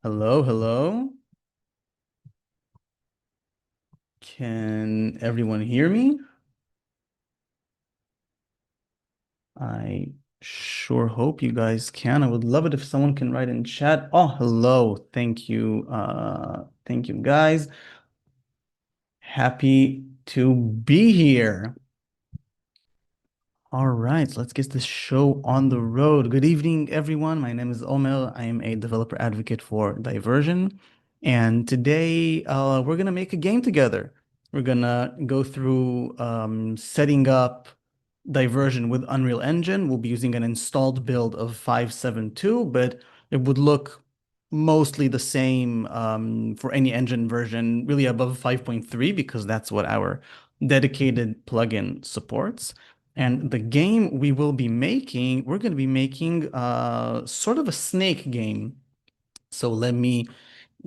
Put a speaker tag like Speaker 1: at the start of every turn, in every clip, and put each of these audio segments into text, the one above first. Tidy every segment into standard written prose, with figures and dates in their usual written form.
Speaker 1: Hello, hello. Can everyone hear me? I sure hope you guys can. I would love it if someone can write in chat. Oh, hello. Thank you. Thank you guys. Happy to be here. All right, let's get this show on the road. Good evening, everyone. My name is Omer. I am a developer advocate for Diversion. And today we're going to make a game together. We're going to go through setting up Diversion with Unreal Engine. We'll be using an installed build of 5.7.2, but it would look mostly the same for any engine version, really above 5.3, because that's what our dedicated plugin supports. And the game we will be making, we're going to be making sort of a snake game. So let me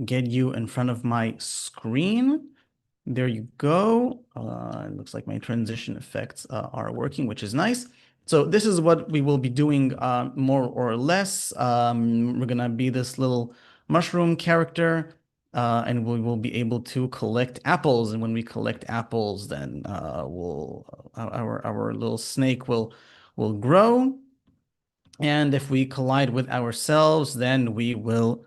Speaker 1: get you in front of my screen. There you go. It looks like my transition effects are working, which is nice. So this is what we will be doing more or less. We're gonna be this little mushroom character, and we will be able to collect apples. And when we collect apples, then our little snake will grow. And if we collide with ourselves, then we will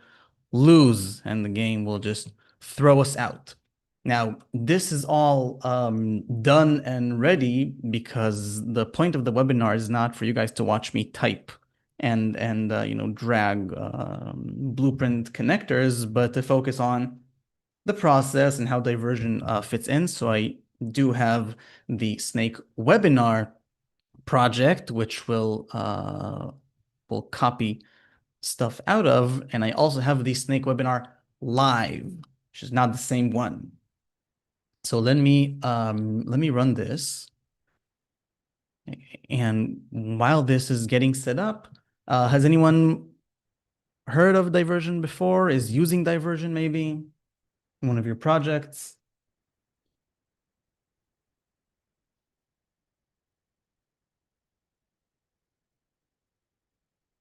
Speaker 1: lose, and the game will just throw us out. Now, this is all done and ready because the point of the webinar is not for you guys to watch me type and drag blueprint connectors, but to focus on the process and how diversion fits in. So I do have the Snake webinar project, which will copy stuff out of, and I also have the Snake webinar live, which is not the same one. So let me run this. And while this is getting set up, has anyone heard of Diversion before? Is using Diversion maybe in one of your projects?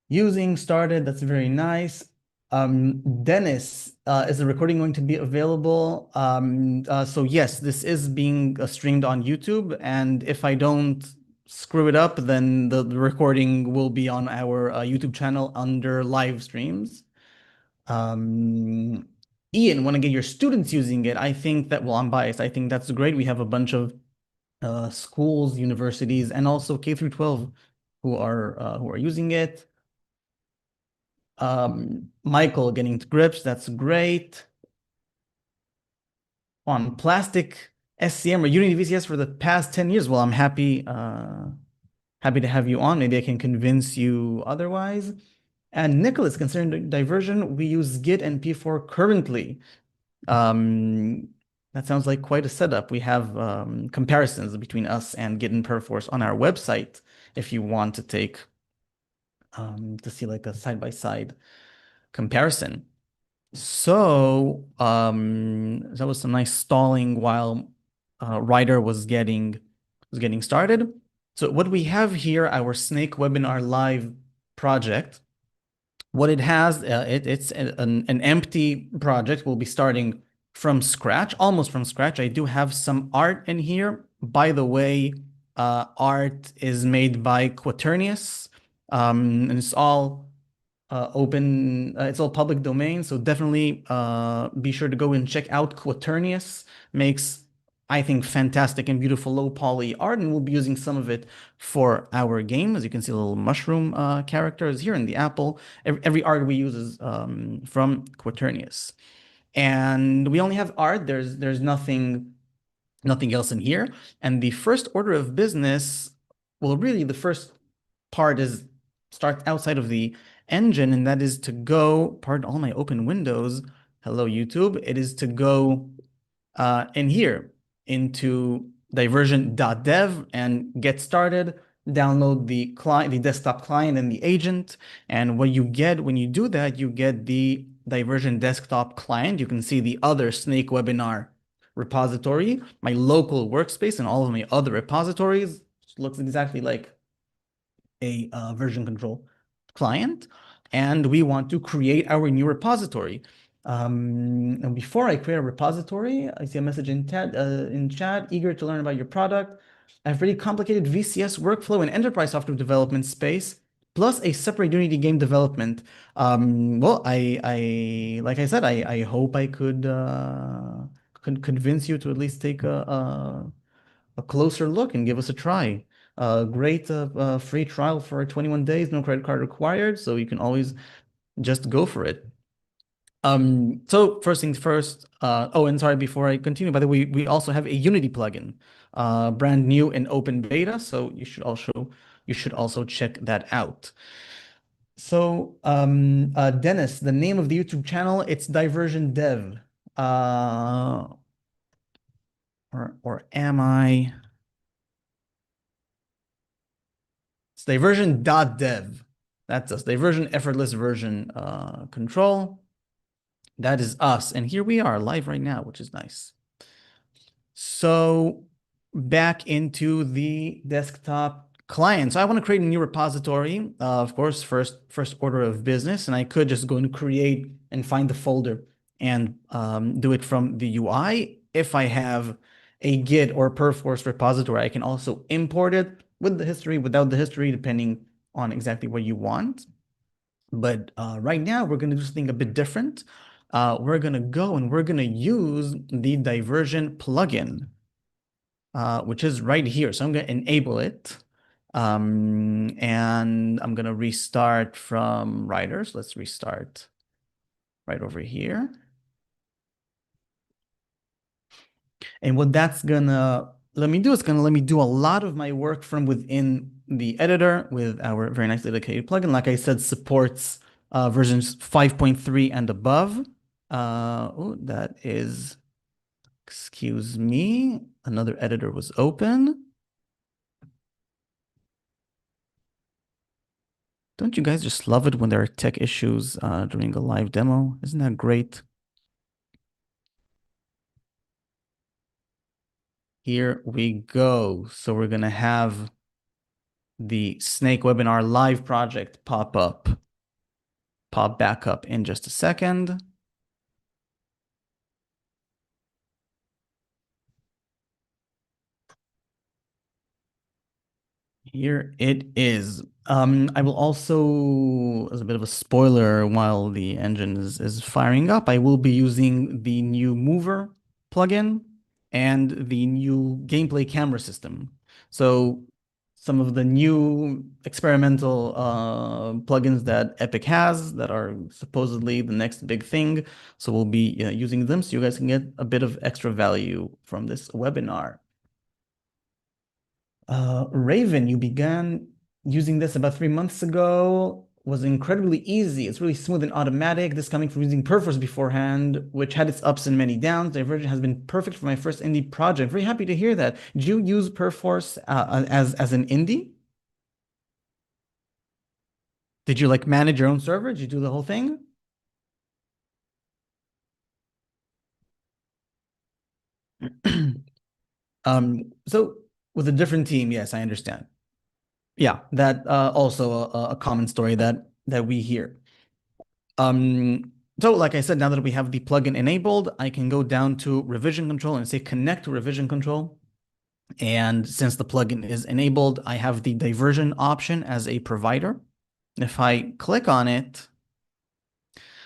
Speaker 1: Using started, that's very nice. Dennis, is the recording going to be available? So yes, this is being streamed on YouTube, and if I don't screw it up, then the recording will be on our YouTube channel under live streams. Um, Ian, want to get your students using it? I think that, well, I'm biased. I think that's great. We have a bunch of schools, universities, and also K through 12 who are using it. Michael getting to grips, that's great. On plastic SCM or Unity VCS for the past 10 years. Well, I'm happy to have you on. Maybe I can convince you otherwise. And Nicholas, concerning diversion, we use Git and P4 currently. Um, that sounds like quite a setup. We have comparisons between us and Git and Perforce on our website if you want to take to see like a side-by-side comparison. So that was some nice stalling while Ryder was getting started. So what we have here, our Snake Webinar Live project, what it has, it's an empty project. We'll be starting from scratch, almost from scratch. I do have some art in here. By the way, art is made by Quaternius, and it's all open, it's all public domain, so definitely be sure to go and check out Quaternius. Makes, I think, fantastic and beautiful low poly art, and we'll be using some of it for our game. As you can see, little mushroom characters here in the apple. Every art we use is from Quaternius. And we only have art. There's nothing else in here. And the first order of business, well, really the first part is start outside of the engine, and that is to go, pardon all my open windows. Hello, YouTube. It is to go in here into diversion.dev and get started. Download the client, the desktop client and the agent. And what you get when you do that, you get the Diversion desktop client. You can see the other Snake webinar repository, my local workspace, and all of my other repositories. It looks exactly like a version control client. and we want to create our new repository. And before I create a repository, I see a message in chat, eager to learn about your product. I have really complicated VCS workflow and enterprise software development space, plus a separate Unity game development. Well, like I said, I hope I could convince you to at least take a closer look and give us a try. Great free trial for 21 days, no credit card required, so you can always just go for it. So first things first. Oh, and sorry, before I continue, by the way, we also have a Unity plugin, brand new in open beta, so you should also check that out. So, Dennis, the name of the YouTube channel, it's Diversion Dev. Uh, or am I? It's diversion.dev. That's us. Diversion effortless version control. That is us. And here we are live right now, which is nice. So back into the desktop client. So I want to create a new repository. Of course, first order of business. And I could just go and create and find the folder and do it from the UI. If I have a Git or Perforce repository, I can also import it with the history, without the history, depending on exactly what you want. But right now, we're going to do something a bit different. We're going to go and we're going to use the diversion plugin, which is right here. So I'm going to enable it. And I'm going to restart from writers. Let's restart right over here. And what that's gonna let me do is gonna let me do a lot of my work from within the editor with our very nice dedicated plugin. Like I said, supports versions 5.3 and above. Oh, that is, excuse me, another editor was open. Don't you guys just love it when there are tech issues during a live demo? Isn't that great? Here we go. So we're gonna have the Snake Webinar Live project pop back up in just a second. Here it is. I will also, as a bit of a spoiler, while the engine is firing up, I will be using the new Mover plugin and the new gameplay camera system. So some of the new experimental plugins that Epic has that are supposedly the next big thing. So we'll be using them so you guys can get a bit of extra value from this webinar. Raven, you began using this about 3 months ago. Was incredibly easy. It's really smooth and automatic. This coming from using Perforce beforehand, which had its ups and many downs. Diversion has been perfect for my first indie project. Very happy to hear that. Did you use Perforce as an indie? Did you like manage your own server? Did you do the whole thing? So with a different team, yes, I understand. Yeah, that also a common story that we hear. So like I said, now that we have the plugin enabled, I can go down to revision control and say connect to revision control. And since the plugin is enabled, I have the diversion option as a provider. If I click on it,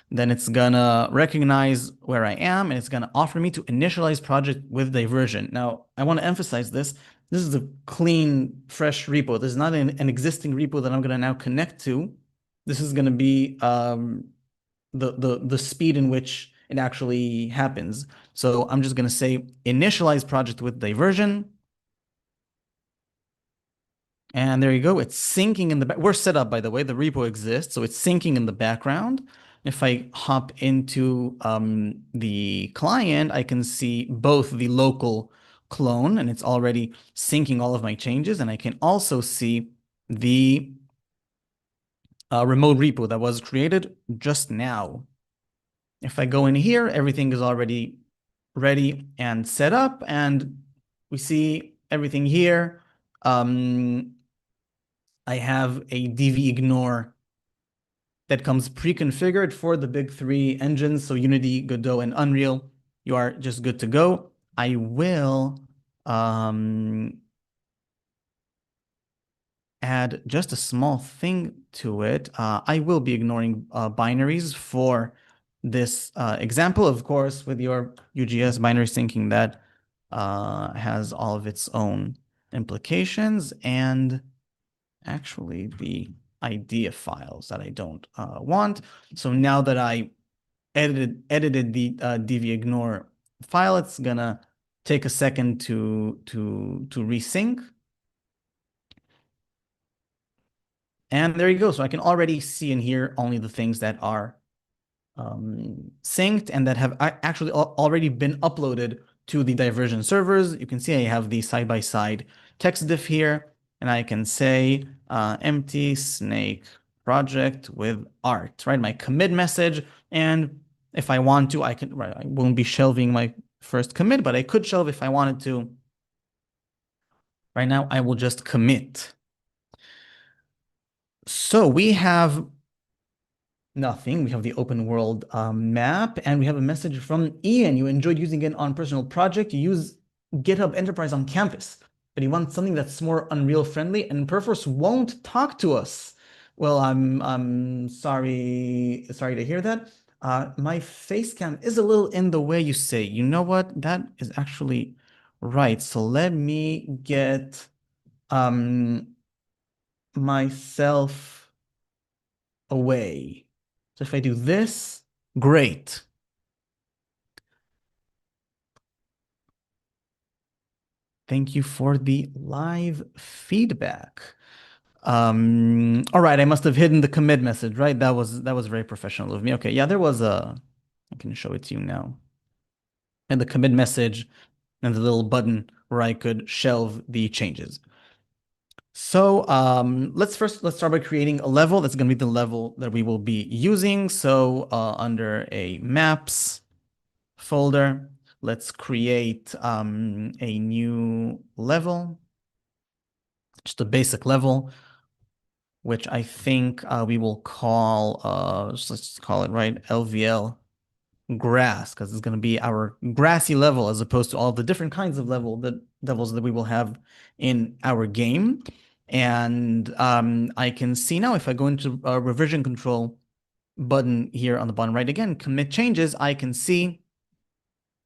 Speaker 1: then it's gonna recognize where I am and it's gonna offer me to initialize project with diversion. Now, I want to emphasize this. This is a clean, fresh repo. This is not an existing repo that I'm gonna now connect to. This is gonna be the speed in which it actually happens. So I'm just gonna say initialize project with diversion. And there you go. It's syncing in the back. We're set up, by the way. The repo exists, so it's syncing in the background. If I hop into the client, I can see both the local clone, and it's already syncing all of my changes. And I can also see the remote repo that was created just now. If I go in here, everything is already ready and set up, and we see everything here. I have a dv ignore that comes pre-configured for the big three engines, so Unity, Godot, and Unreal. You are just good to go. I will add just a small thing to it. I will be ignoring binaries for this example, of course, with your UGS binary syncing that has all of its own implications and actually the idea files that I don't want. So now that I edited the dvignore file, it's gonna take a second to resync. And there you go. So I can already see and hear only the things that are synced and that have actually already been uploaded to the Diversion servers. You can see I have the side-by-side text diff here, and I can say empty snake project with art, right? My commit message. And if I want to, I can, right, I won't be shelving my first commit, but I could shelve if I wanted to. Right now, I will just commit. So we have nothing. We have the open world map, and we have a message from Ian. You enjoyed using it on personal project. You use GitHub Enterprise on campus, but you want something that's more Unreal friendly, and Perforce won't talk to us. Well, I'm sorry to hear that. My face cam is a little in the way, you say. You know what? That is actually right. So let me get myself away. So if I do this, great. Thank you for the live feedback. All right, I must have hidden the commit message, right? That was very professional of me. Okay, yeah, there was I can show it to you now. And the commit message and the little button where I could shelve the changes. So let's start by creating a level. That's going to be the level that we will be using. So under a maps folder, let's create a new level, just a basic level, which I think we will call, let's call it, right, LVL grass, because it's going to be our grassy level as opposed to all the different kinds of levels that we will have in our game. And I can see now if I go into revision control button here on the bottom right again, commit changes, I can see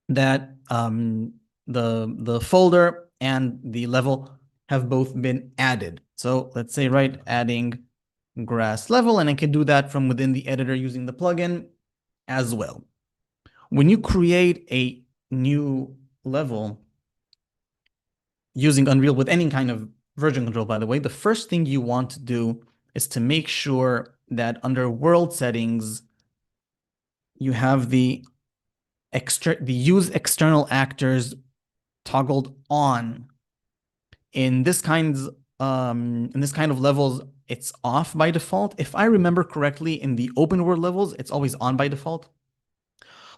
Speaker 1: that the folder and the level have both been added. So let's say, right, adding grass level, and I can do that from within the editor using the plugin as well. When you create a new level using Unreal with any kind of version control, by the way, the first thing you want to do is to make sure that under world settings, you have the use external actors toggled on. In this kind of levels, it's off by default. If I remember correctly, in the open world levels, it's always on by default.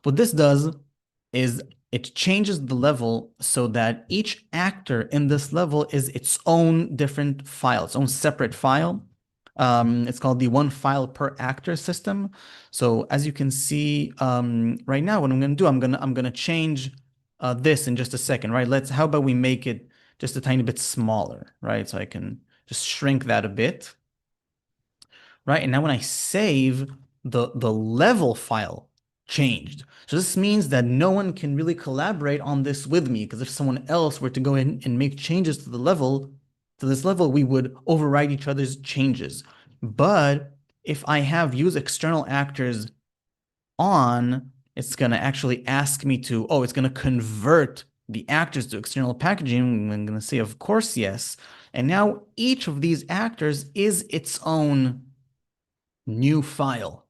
Speaker 1: What this does is it changes the level so that each actor in this level is its own different file, its own separate file. It's called the one file per actor system. So as you can see right now, what I'm going to do, I'm gonna change this in just a second, right? How about we make it just a tiny bit smaller, right? So I can just shrink that a bit, right? And now when I save, the level file changed. So this means that no one can really collaborate on this with me, because if someone else were to go in and make changes to this level, we would override each other's changes. But if I have use external actors on, it's going to actually ask me to, it's going to convert the actors to external packaging. I'm going to say, of course, yes. And now each of these actors is its own new file,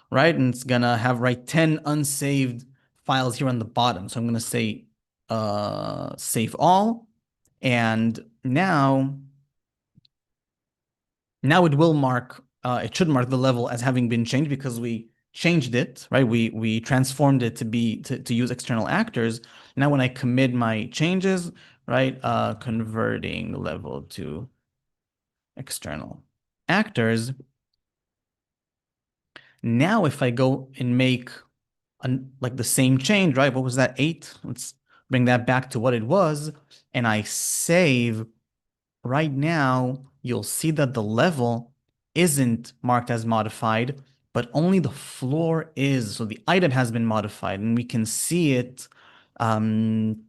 Speaker 1: right? And it's gonna have 10 unsaved files here on the bottom. So I'm gonna say save all, and now it will mark it should mark the level as having been changed because we changed it, right? We transformed it to use external actors. Now when I commit my changes, right, converting level to external actors, Now, if I go and make like the same change, right? What was that? 8? Let's bring that back to what it was. And I save right now, you'll see that the level isn't marked as modified, but only the floor is. So the item has been modified, and we can see it um,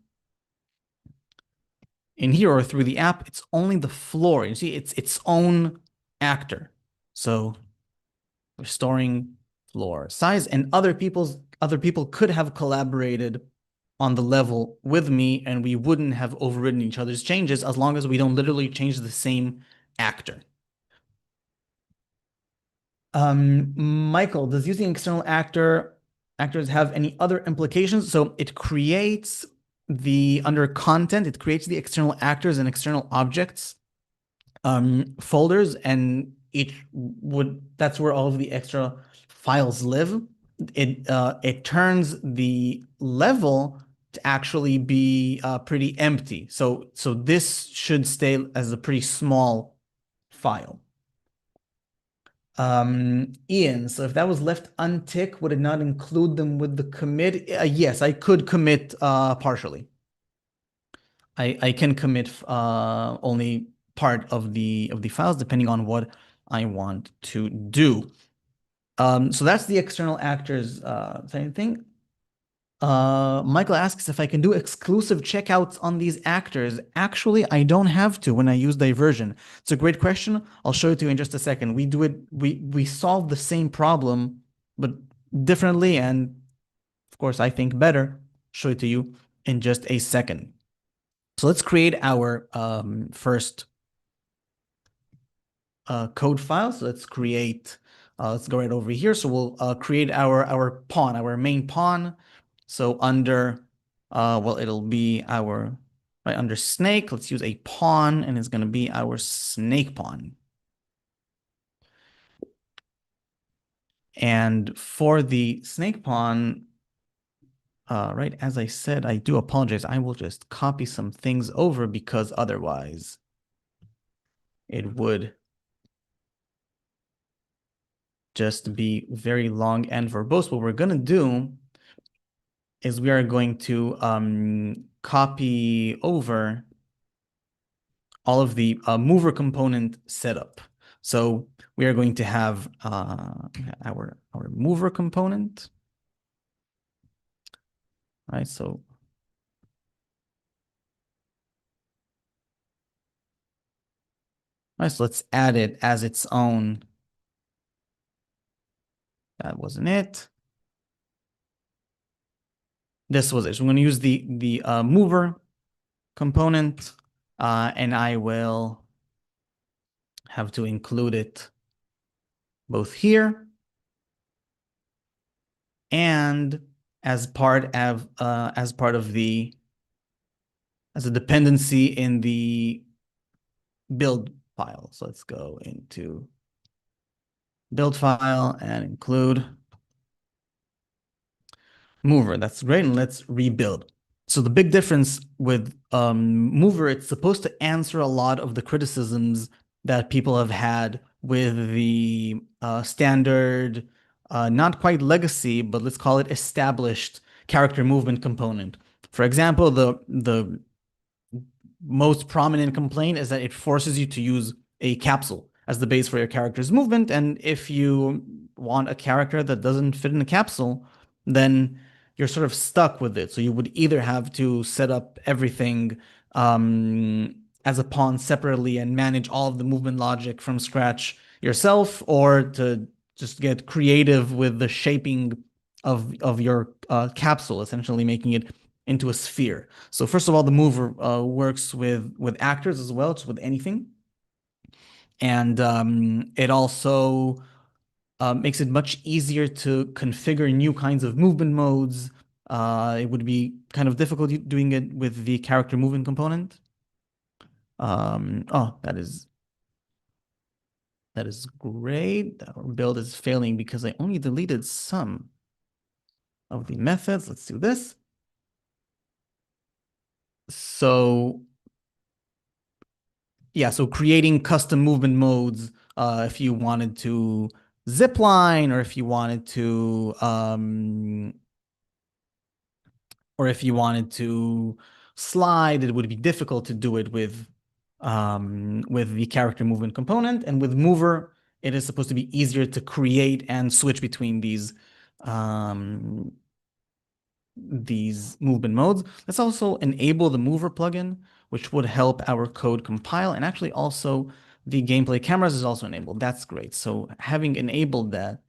Speaker 1: in here or through the app. It's only the floor. You see, it's its own actor. So restoring floor size, and other people could have collaborated on the level with me, and we wouldn't have overridden each other's changes as long as we don't literally change the same actor. Michael, does using external actors have any other implications? So it creates under content, it creates the external actors and external objects folders, and that's where all of the extra files live. It turns the level to actually be pretty empty. So this should stay as a pretty small file. Ian, so if that was left untick, would it not include them with the commit? Yes, I could commit partially. I can commit only part of the files depending on what I want to do. So that's the external actors thing. Michael asks if I can do exclusive checkouts on these actors. Actually, I don't have to when I use diversion. It's a great question. I'll show it to you in just a second. We do it, we solve the same problem, but differently, and of course, I think better. Show it to you in just a second. So let's create our first code file. So let's create, let's go right over here. So we'll create our pawn, our main pawn. So under, well, it'll be our, right under snake, let's use a pawn, and it's going to be our snake pawn. And for the snake pawn, right, as I said, I do apologize. I will just copy some things over because otherwise it would just be very long and verbose. What we're going to do is we are going to copy over all of the mover component setup. So we are going to have our mover component. Right, so let's add it as its own. That wasn't it. This was it. So I'm going to use the mover component, and I will have to include it both here and as part of as a dependency in the build file. So let's go into build file and include mover. That's great. And let's rebuild. So the big difference with mover, it's supposed to answer a lot of the criticisms that people have had with the standard, not quite legacy, but let's call it established character movement component. For example, the most prominent complaint is that it forces you to use a capsule as the base for your character's movement. And if you want a character that doesn't fit in a capsule, then you're sort of stuck with it. So you would either have to set up everything as a pawn separately and manage all of the movement logic from scratch yourself, or to just get creative with the shaping of your capsule, essentially making it into a sphere. So first of all, the mover works with actors as well. It's with anything. And it also makes it much easier to configure new kinds of movement modes. It would be kind of difficult doing it with the character movement component. Oh, that is great. Our build is failing because I only deleted some of the methods. Let's do this. So yeah, so creating custom movement modes if you wanted to zip line, or if you wanted to slide, it would be difficult to do it with the character movement component. And with mover, it is supposed to be easier to create and switch between these movement modes. Let's also enable the mover plugin, which would help our code compile. And actually also the gameplay cameras is also enabled. That's great. So having enabled that,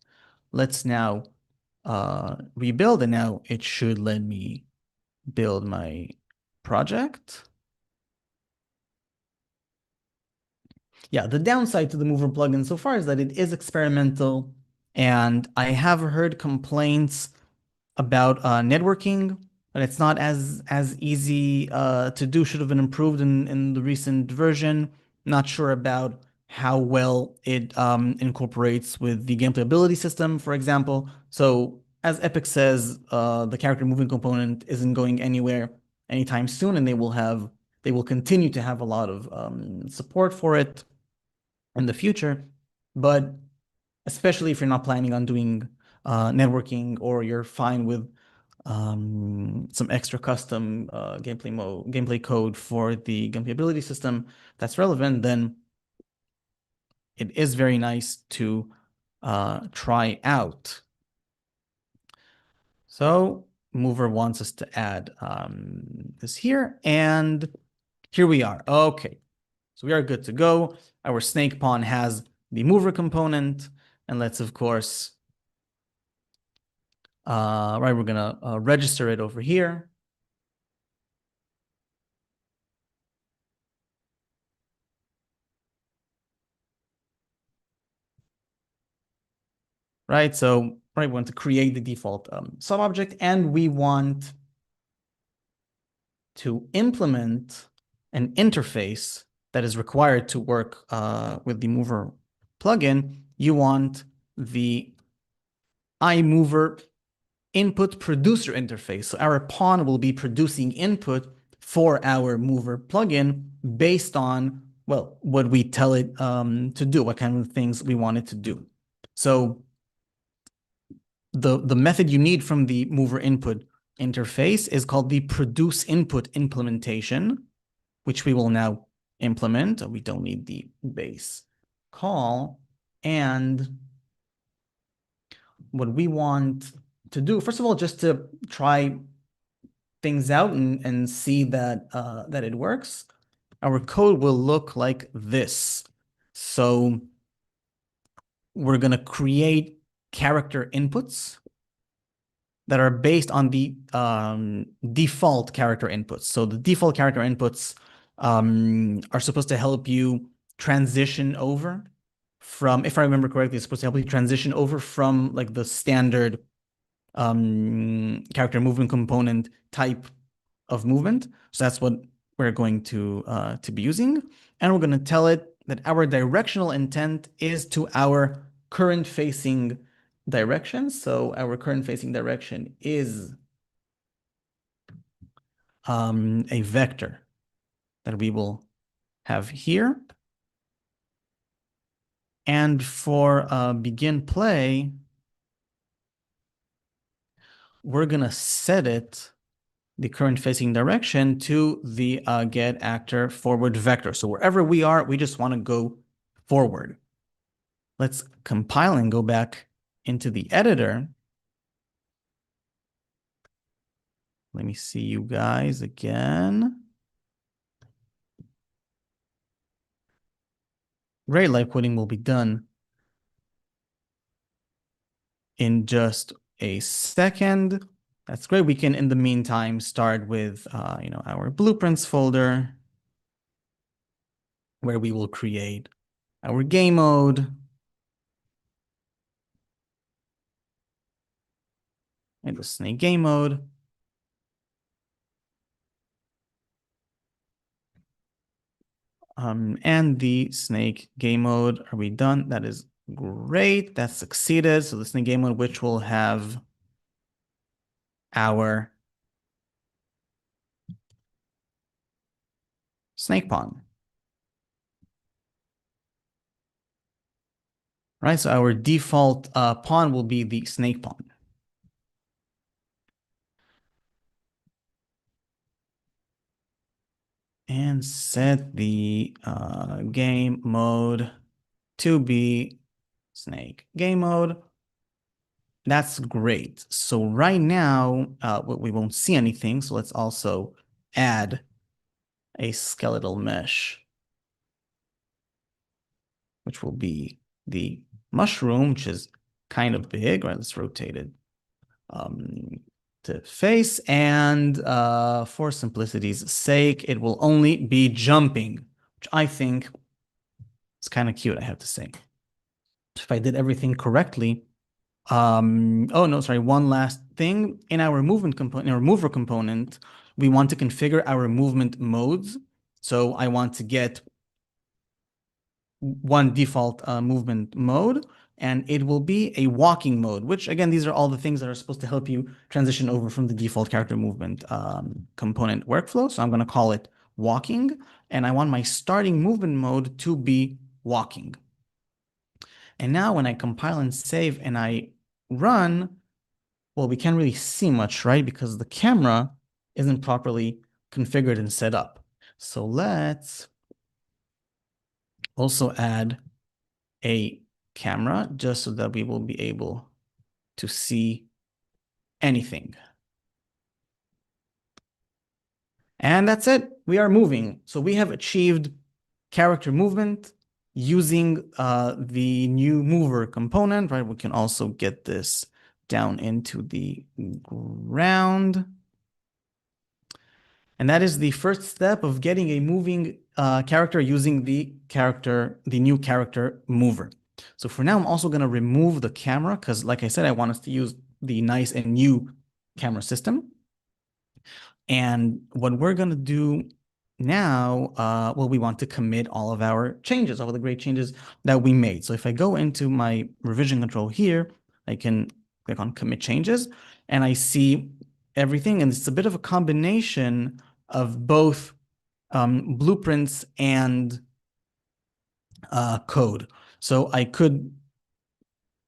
Speaker 1: let's now rebuild, and now it should let me build my project. Yeah, the downside to the mover plugin so far is that it is experimental, and I have heard complaints about networking, but it's not as easy to do. Should have been improved in the recent version. Not sure about how well it incorporates with the gameplay ability system, for example. So as Epic says, the character movement component isn't going anywhere anytime soon, and they will continue to have a lot of support for it in the future. But especially if you're not planning on doing networking, or you're fine with some extra custom gameplay code for the gameplay ability system that's relevant, then it is very nice to try out. So Mover wants us to add this here, and here we are. Okay, so we are good to go. Our snake pawn has the mover component, and let's of course right, we're gonna register it over here. Right, so right, we want to create the default sub-object, and we want to implement an interface that is required to work with the mover plugin. You want the iMover input producer interface. So our pawn will be producing input for our mover plugin based on, well, what we tell it to do, what kind of things we want it to do. So the method you need from the mover input interface is called the produce input implementation, which we will now implement. We don't need the base call. And what we want to do, first of all, just to try things out and see that that it works, our code will look like this. So we're going to create character inputs that are based on the default character inputs. So the default character inputs are supposed to help you transition over from, if I remember correctly, it's supposed to help you transition over from like the standard character movement component type of movement. So that's what we're going to be using. And we're going to tell it that our directional intent is to our current facing direction. So our current facing direction is a vector that we will have here. And for begin play, we're going to set it, the current facing direction, to the get actor forward vector. So wherever we are, we just want to go forward. Let's compile and go back into the editor. Let me see you guys again. Great, live coding will be done in just a second. That's great. We can, in the meantime, start with our blueprints folder, where we will create our game mode and the snake game mode. And the snake game mode, are we done? That is great. That succeeded. So the snake game mode, which will have our snake pawn. right? So our default pawn will be the snake pawn. And set the game mode to be snake game mode. That's great. So right now, we won't see anything. So let's also add a skeletal mesh, which will be the mushroom, which is kind of big, right? Let's rotate it to face. And for simplicity's sake, it will only be jumping, which I think is kind of cute, I have to say. If I did everything correctly, oh no, sorry, one last thing. In our movement component, in our mover component, we want to configure our movement modes. So I want to get one default movement mode, and it will be a walking mode, which again, these are all the things that are supposed to help you transition over from the default character movement component workflow. So I'm going to call it walking, and I want my starting movement mode to be walking. And now when I compile and save and I run, well, we can't really see much, right? Because the camera isn't properly configured and set up. So let's also add a camera just so that we will be able to see anything. And that's it. We are moving. So we have achieved character movement using the new mover component, right? We can also get this down into the ground. And that is the first step of getting a moving character using the new character mover. So for now, I'm also going to remove the camera because, like I said, I want us to use the nice and new camera system. And what we're going to do now, well, we want to commit all of our changes, all of the great changes that we made. So if I go into my revision control here, I can click on commit changes and I see everything. And it's a bit of a combination of both blueprints and code. So I could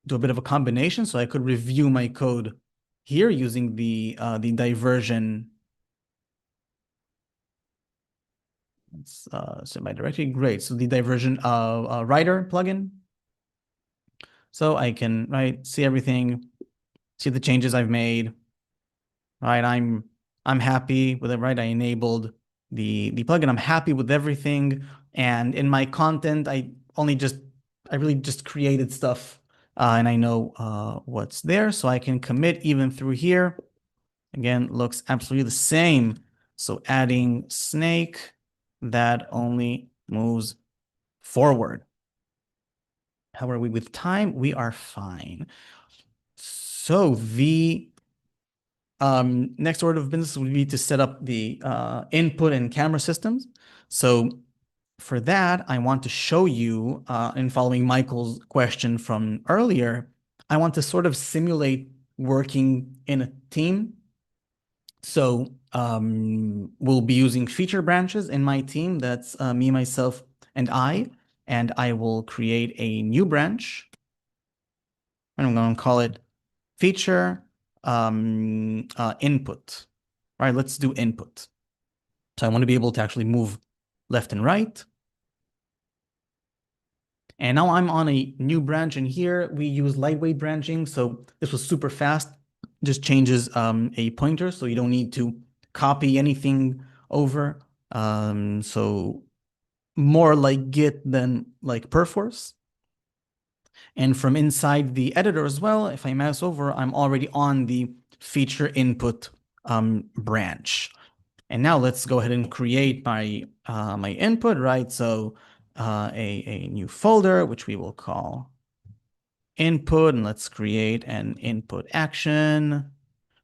Speaker 1: do a bit of a combination. So I could review my code here using the diversion. Let's set my directory. Great. So the diversion writer plugin. So I can see everything, see the changes I've made. Right, I'm happy with it. Right, I enabled the plugin. I'm happy with everything. And in my content, I really just created stuff, and I know what's there, so I can commit even through here. Again, looks absolutely the same. So adding snake that only moves forward. How are we with time? We are fine. So the next order of business would be to set up the input and camera systems. So for that, I want to show you, in following Michael's question from earlier, I want to sort of simulate working in a team. So we'll be using feature branches in my team. That's me, myself, and I will create a new branch. And I'm going to call it feature input. All right, let's do input. So I want to be able to actually move left and right. And now I'm on a new branch, and here we use lightweight branching. So this was super fast, just changes a pointer, so you don't need to copy anything over. So more like Git than like Perforce. And from inside the editor as well, if I mouse over, I'm already on the feature input branch. And now let's go ahead and create my my input, right? So a new folder, which we will call input, and let's create an input action,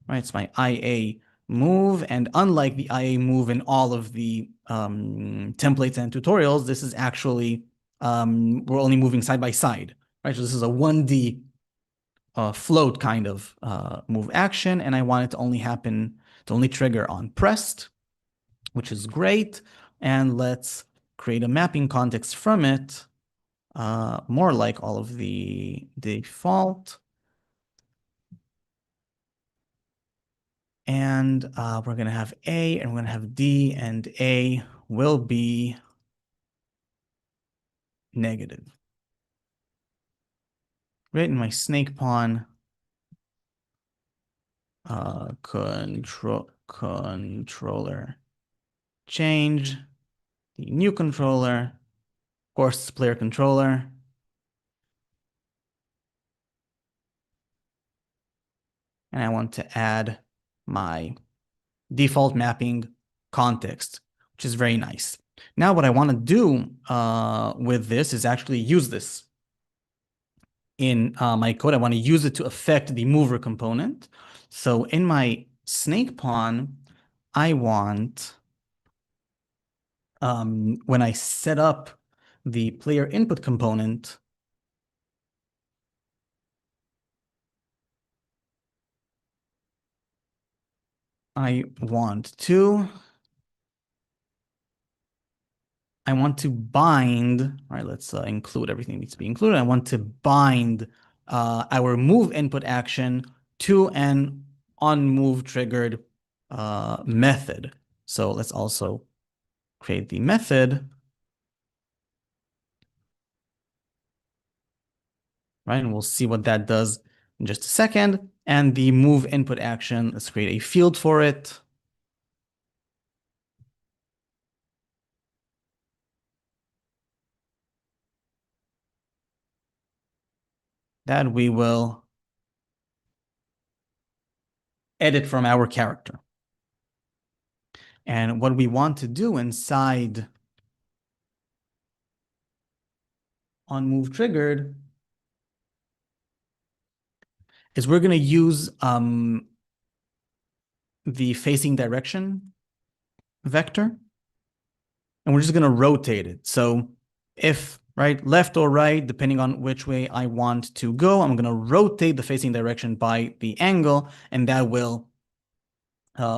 Speaker 1: right? It's my IA move, and unlike the IA move in all of the templates and tutorials, this is actually we're only moving side by side, right? So this is a 1D float kind of move action, and I want it to only trigger on pressed, which is great. And let's create a mapping context from it. more like all of the default. And we're going to have A and we're going to have D, and A will be negative. Right in my snake pawn controller change the new controller. Of course, it's player controller. And I want to add my default mapping context, which is very nice. Now, what I want to do with this is actually use this in my code. I want to use it to affect the mover component. So in my snake pawn, I want, when I set up the player input component, I want to bind, all right, let's include everything that needs to be included. I want to bind our move input action to an onMove triggered method. So let's also create the method, right? And we'll see what that does in just a second. And the move input action, let's create a field for it. That we will edit from our character. And what we want to do inside onMove triggered is we're going to use the facing direction vector, and we're just going to rotate it. So if right, left or right, depending on which way I want to go, I'm going to rotate the facing direction by the angle, and that will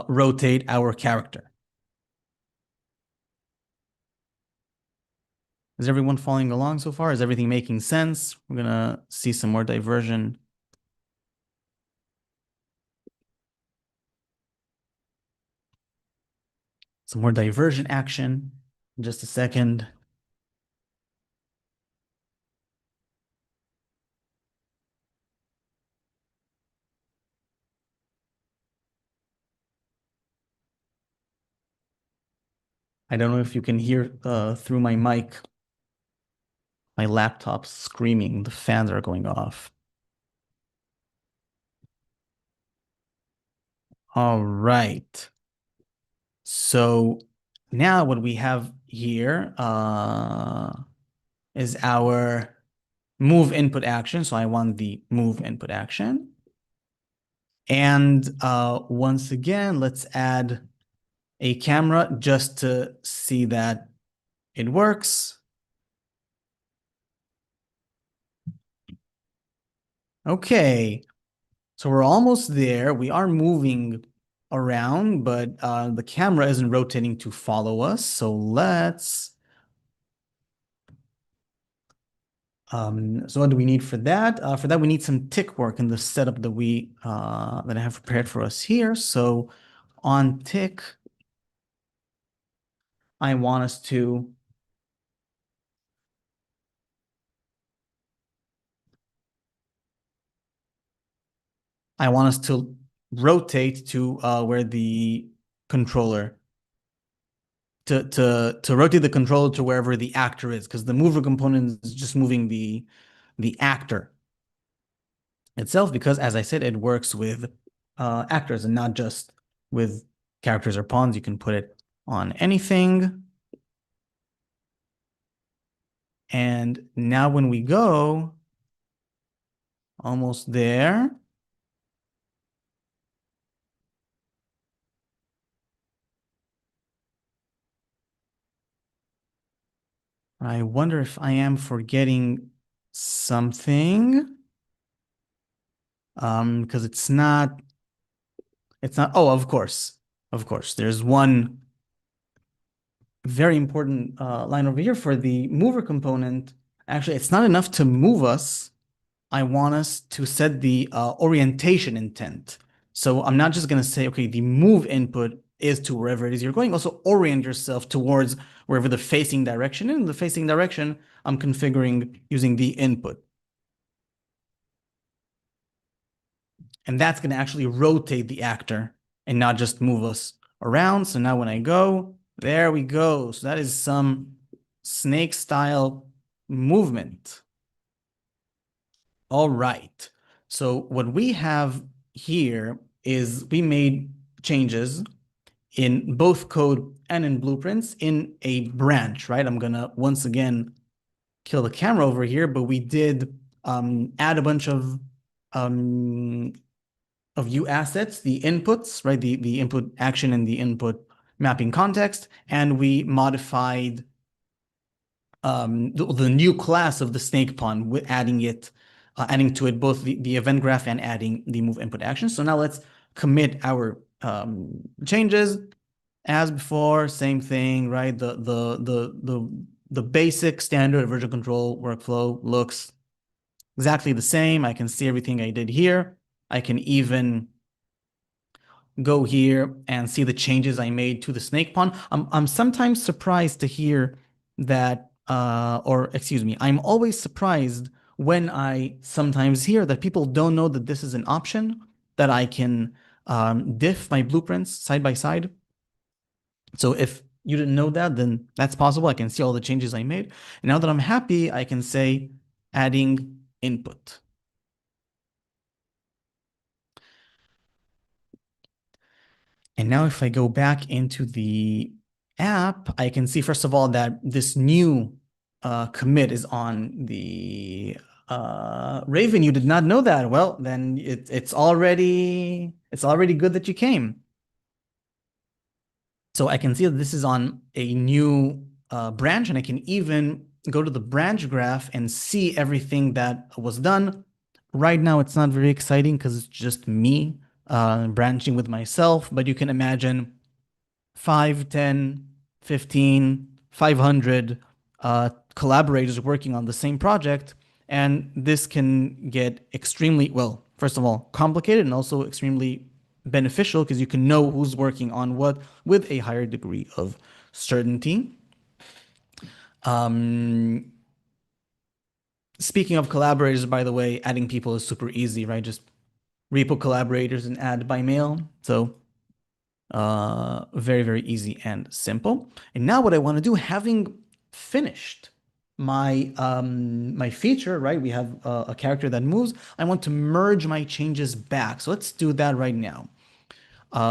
Speaker 1: rotate our character. Is everyone following along so far? Is everything making sense? We're going to see some more diversion. Some more diversion action in just a second. I don't know if you can hear through my mic. My laptop's screaming. The fans are going off. All right. So now what we have here is our move input action. So I want the move input action. And once again, let's add a camera just to see that it works. Okay, so we're almost there. We are moving around, but the camera isn't rotating to follow us. So let's, so what do we need for that? For that, we need some tick work in the setup that that I have prepared for us here. So on tick, I want us to rotate to where the controller to rotate the controller to wherever the actor is, because the mover component is just moving the actor itself, because as I said, it works with actors and not just with characters or pawns. You can put it on anything. And now when we go, almost there. I wonder if I am forgetting something. Because it's not, oh, of course. Of course. There's one very important line over here for the mover component. Actually, it's not enough to move us. I want us to set the orientation intent. So I'm not just going to say, okay, the move input is to wherever it is you're going. Also orient yourself towards wherever the facing direction is. In the facing direction, I'm configuring using the input. And that's going to actually rotate the actor and not just move us around. So now when I go, there we go. So that is some snake style movement. All right. So what we have here is we made changes in both code and in blueprints in a branch, right? I'm gonna once again kill the camera over here, but we did add a bunch um, of view assets, the inputs, right? The input action and the input mapping context, and we modified the new class of the snake pawn with adding to it both the event graph and adding the move input action. So now let's commit our changes as before, same thing, right? The basic standard version control workflow looks exactly the same. I can see everything I did here. I can even go here and see the changes I made to the snake pawn. I'm sometimes surprised to hear that, or excuse me, I'm always surprised when I sometimes hear that people don't know that this is an option, that I can diff my blueprints side by side. So if you didn't know that, then that's possible. I can see all the changes I made. And now that I'm happy, I can say adding input. And now if I go back into the app, I can see, first of all, that this new commit is on the Raven. You did not know that. Well, then it's already good that you came. So I can see that this is on a new branch, and I can even go to the branch graph and see everything that was done. Right now, it's not very exciting because it's just me branching with myself, but you can imagine 5, 10, 15, 500 collaborators working on the same project. And this can get extremely, well, first of all, complicated and also extremely beneficial because you can know who's working on what with a higher degree of certainty. Um, Speaking of collaborators, by the way, adding people is super easy, right? Just repo collaborators and add by mail. So very, very easy and simple. And now what I want to do, having finished my feature, right? We have a character that moves. I want to merge my changes back. So let's do that right now.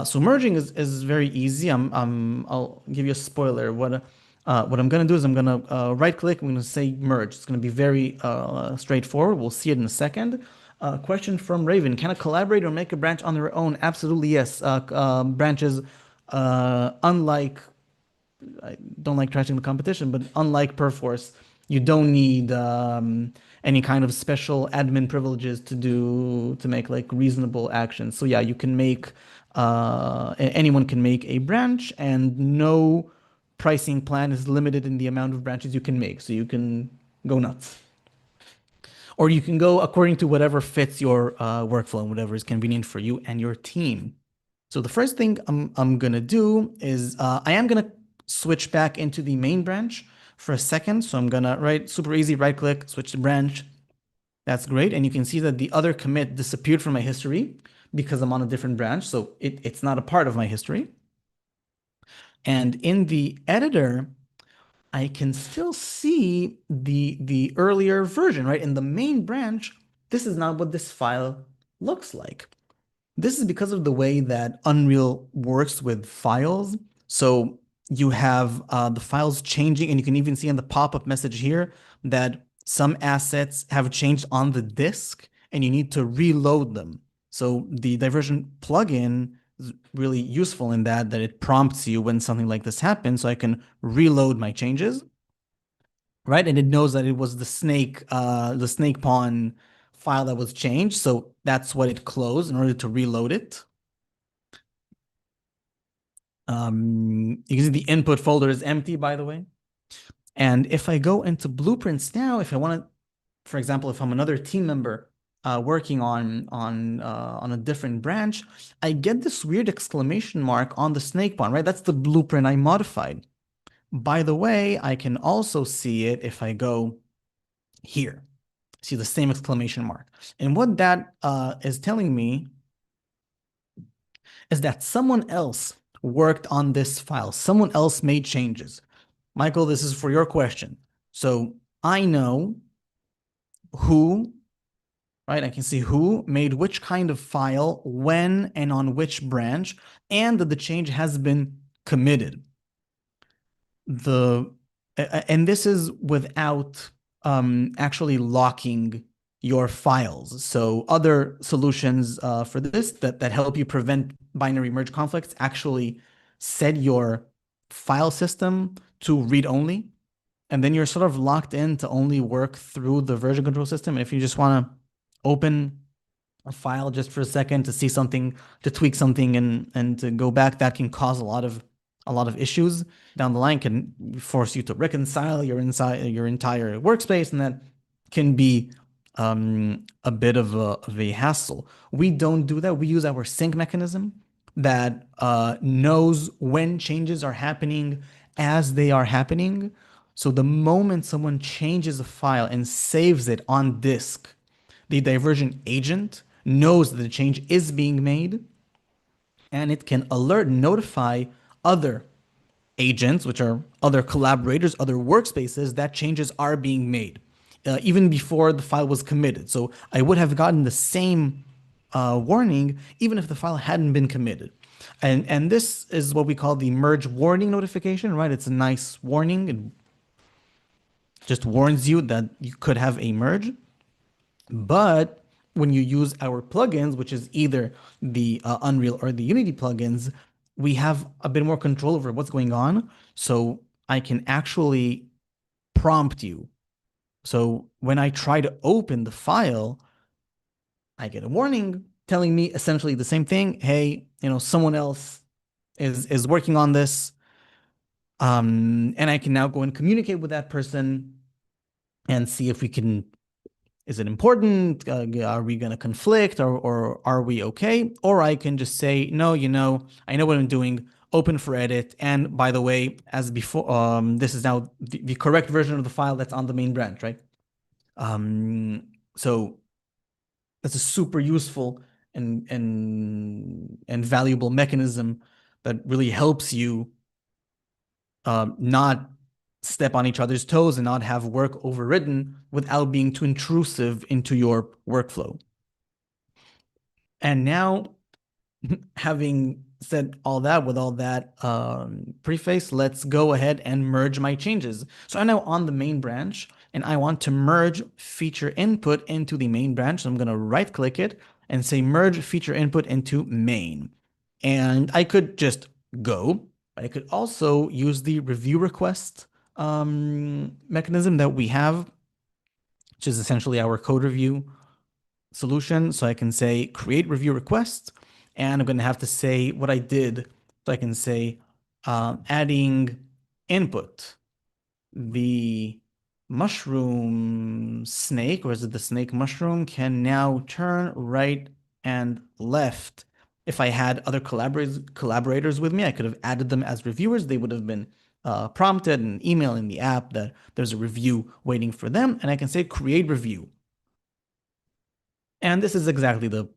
Speaker 1: So merging is very easy. I'll give you a spoiler. What I'm gonna do is I'm gonna right click. I'm gonna say merge. It's gonna be very straightforward. We'll see it in a second. Question from Raven: Can a collaborator make a branch on their own? Absolutely yes. Branches, unlike I don't like trashing the competition, but unlike Perforce, you don't need any kind of special admin privileges to make like reasonable actions. So yeah, you can make anyone can make a branch, and no pricing plan is limited in the amount of branches you can make. So you can go nuts, or you can go according to whatever fits your workflow and whatever is convenient for you and your team. So the first thing I'm gonna do is I am gonna switch back into the main branch for a second. So I'm gonna super easy, right click, switch to branch. That's great. And you can see that the other commit disappeared from my history because I'm on a different branch. So it's not a part of my history. And in the editor, I can still see the earlier version, right? In the main branch, this is not what this file looks like. This is because of the way that Unreal works with files. So you have the files changing, and you can even see in the pop-up message here that some assets have changed on the disk, and you need to reload them. So the Diversion plugin is really useful in that it prompts you when something like this happens, so I can reload my changes, right? And it knows that it was the snake pawn file that was changed. So that's what it closed in order to reload it. You can see the input folder is empty, by the way. And if I go into blueprints now, if I want to, for example, if I'm another team member working on a different branch, I get this weird exclamation mark on the snake pawn, right? That's the blueprint I modified. By the way, I can also see it if I go here. See the same exclamation mark. And what that is telling me is that someone else worked on this file. Someone else made changes. Michael, this is for your question. So I know who, right? I can see who made which kind of file, when, and on which branch, and that the change has been committed. And this is without actually locking your files. So other solutions for this that help you prevent binary merge conflicts actually set your file system to read only, and then you're sort of locked in to only work through the version control system. If you just want to open a file just for a second to see something, to tweak something and to go back, that can cause a lot of issues down the line, can force you to reconcile your entire workspace, and that can be a bit of a hassle. We don't do that. We use our sync mechanism that knows when changes are happening as they are happening. So the moment someone changes a file and saves it on disk, the diversion agent knows that the change is being made, and it can alert and notify other agents, which are other collaborators, other workspaces, that changes are being made, even before the file was committed. So I would have gotten the same warning even if the file hadn't been committed. And this is what we call the merge warning notification, right? It's a nice warning. It just warns you that you could have a merge. But when you use our plugins, which is either the Unreal or the Unity plugins, we have a bit more control over what's going on. So I can actually prompt you. So when I try to open the file, I get a warning telling me essentially the same thing. Hey, someone else is working on this. And I can now go and communicate with that person and see if we can. Is it important? Are we going to conflict, or are we okay? Or I can just say, no, I know what I'm doing. Open for edit. And by the way, as before, this is now the correct version of the file that's on the main branch, right? So that's a super useful and valuable mechanism that really helps you not step on each other's toes and not have work overridden without being too intrusive into your workflow. And now, having said all that, with all that preface, let's go ahead and merge my changes. So I'm now on the main branch, and I want to merge feature input into the main branch. So I'm going to right click it and say merge feature input into main. And I could just go, but I could also use the review request mechanism that we have, which is essentially our code review solution. So I can say create review request, and I'm going to have to say what I did. So I can say adding input, the mushroom snake, or is it the snake mushroom, can now turn right and left. If I had other collaborators with me, I could have added them as reviewers. They would have been prompted and email in the app that there's a review waiting for them. And I can say create review. And this is exactly the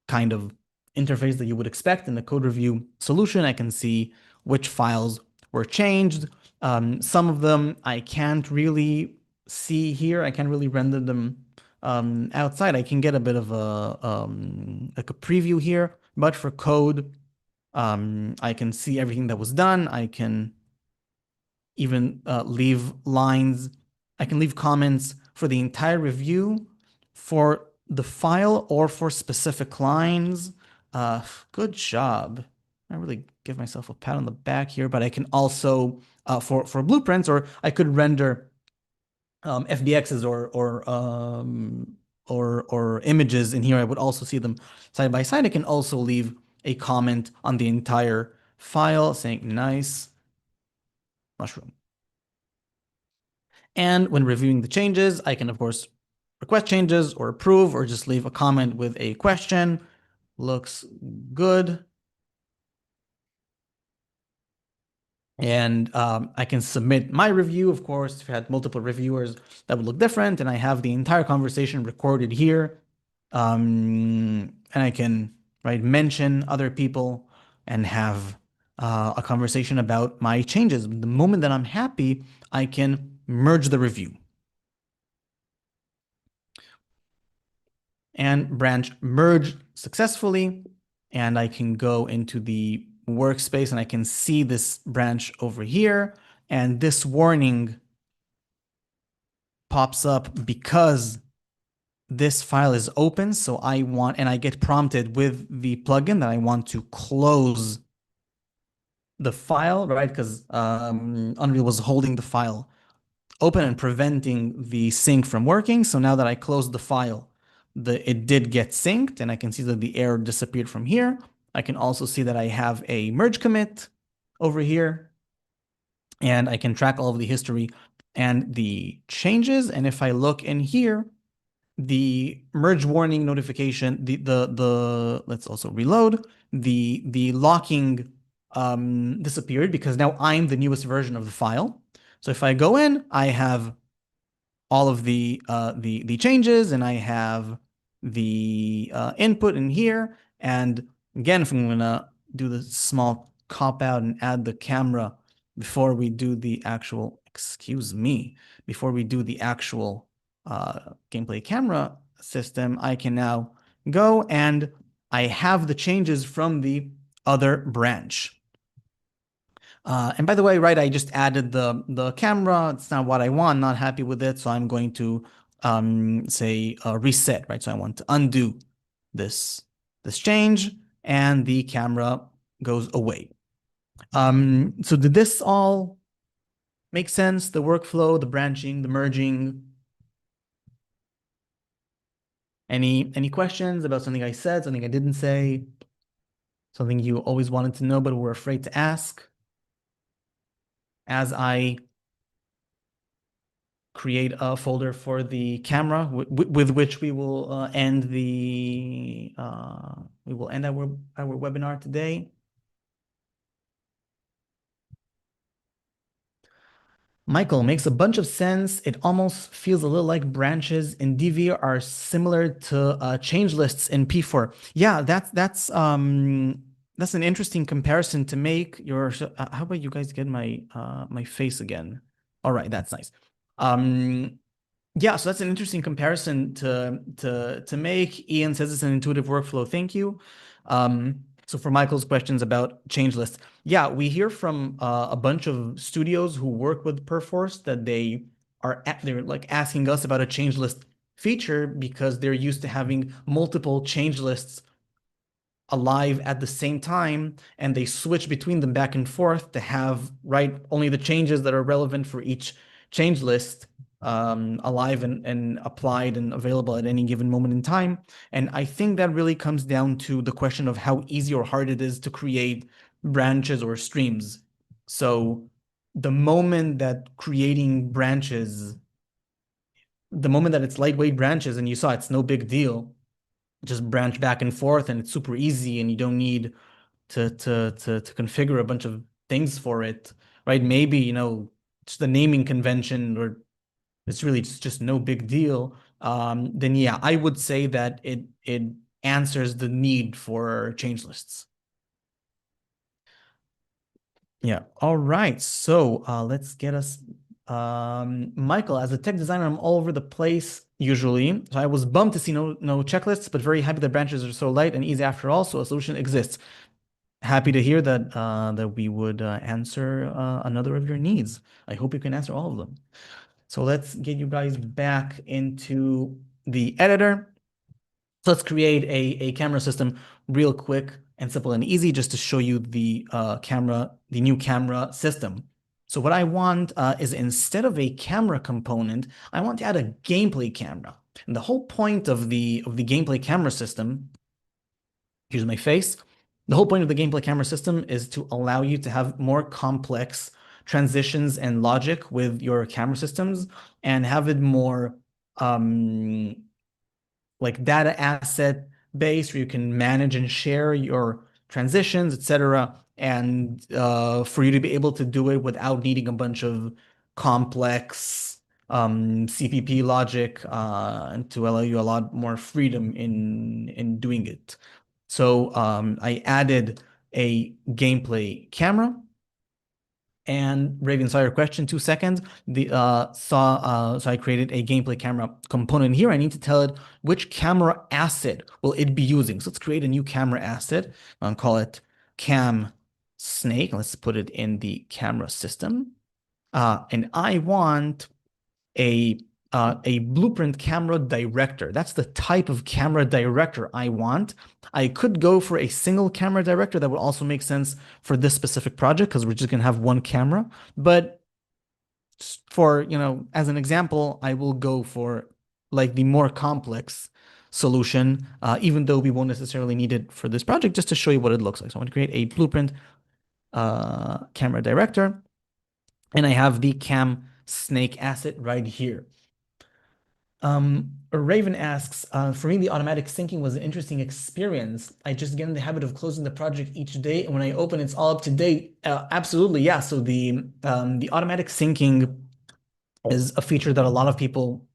Speaker 1: kind of interface that you would expect in the code review solution. I can see which files were changed. Some of them I can't really see here. I can't really render them outside. I can get a bit of like a preview here, but for code, I can see everything that was done. I can even leave lines. I can leave comments for the entire review, for the file, or for specific lines. Good job. I really give myself a pat on the back here, but I can also for blueprints, or I could render FBXs or images in here. I would also see them side by side. I can also leave a comment on the entire file saying nice mushroom. And when reviewing the changes, I can, of course, request changes or approve or just leave a comment with a question. Looks good. And I can submit my review, of course. If you had multiple reviewers, that would look different. And I have the entire conversation recorded here. And I can, right, mention other people and have a conversation about my changes. The moment that I'm happy, I can merge the review and branch merge successfully. And I can go into the workspace and I can see this branch over here. And this warning pops up because this file is open. So I want, and I get prompted with the plugin that I want to close the file, right? Because Unreal was holding the file open and preventing the sync from working. So now that I closed the file, it did get synced, and I can see that the error disappeared from here. I can also see that I have a merge commit over here, and I can track all of the history and the changes. And if I look in here, the merge warning notification, the let's also reload, the locking disappeared because now I'm the newest version of the file. So if I go in, I have all of the changes, and I have the input in here. And again, if I'm gonna do the small cop out and add the camera before we do the actual, excuse me, before we do the actual gameplay camera system, I can now go and I have the changes from the other branch. And by the way, right, I just added the camera. It's not what I want, not happy with it. So I'm going to say reset, right? So I want to undo this change, and the camera goes away. So did this all make sense? The workflow, the branching, the merging? Any questions about something I said, something I didn't say, something you always wanted to know but were afraid to ask? As I create a folder for the camera with which we will end our webinar today. Michael, makes a bunch of sense. It almost feels a little like branches in DV are similar to change lists in P4. Yeah, that's an interesting comparison to make. How about you guys get my my face again? All right, that's nice. Yeah, so that's an interesting comparison to make. Ian says it's an intuitive workflow. Thank you. So for Michael's questions about change lists, yeah, we hear from a bunch of studios who work with Perforce that they're like asking us about a change list feature because they're used to having multiple change lists alive at the same time, and they switch between them back and forth to have only the changes that are relevant for each change list alive and applied and available at any given moment in time. And I think that really comes down to the question of how easy or hard it is to create branches or streams. So the moment that creating branches, the moment that it's lightweight branches and you saw it's no big deal, just branch back and forth and it's super easy and you don't need to configure a bunch of things for it, right? Maybe, just the naming convention, or it's really just no big deal. Then yeah, I would say that it answers the need for change lists. Yeah. All right. So let's get us Michael, as a tech designer, I'm all over the place usually. So I was bummed to see no checklists, but very happy that branches are so light and easy after all. So a solution exists. Happy to hear that that we would answer another of your needs. I hope you can answer all of them. So let's get you guys back into the editor. So let's create a camera system real quick and simple and easy, just to show you the new camera system. So what I want is, instead of a camera component, I want to add a gameplay camera. And the whole point of the gameplay camera system, here's my face. The whole point of the gameplay camera system is to allow you to have more complex transitions and logic with your camera systems and have it more like data asset based where you can manage and share your transitions, etc. And for you to be able to do it without needing a bunch of complex CPP logic and to allow you a lot more freedom in doing it. So I added a gameplay camera. And Raven, saw your question, 2 seconds. So I created a gameplay camera component here. I need to tell it which camera asset will it be using. So let's create a new camera asset and call it cam snake. Let's put it in the camera system. And I want a a blueprint camera director. That's the type of camera director I want. I could go for a single camera director. That would also make sense for this specific project because we're just going to have one camera. But for, as an example, I will go for like the more complex solution, even though we won't necessarily need it for this project, just to show you what it looks like. So I want to create a blueprint camera director, and I have the cam snake asset right here. Raven asks, for me, the automatic syncing was an interesting experience. I just get in the habit of closing the project each day, and when I open, it's all up to date. Absolutely, yeah. So the automatic syncing is a feature that a lot of people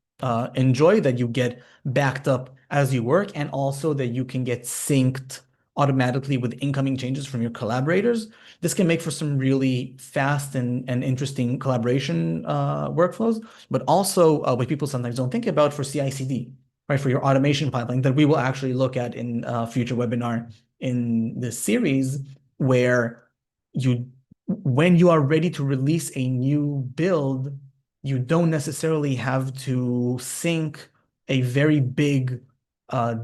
Speaker 1: enjoy, that you get backed up as you work, and also that you can get synced automatically with incoming changes from your collaborators. This can make for some really fast and interesting collaboration workflows, but also what people sometimes don't think about for CI/CD, right? For your automation pipeline that we will actually look at in a future webinar in this series, where when you are ready to release a new build, you don't necessarily have to sync a very big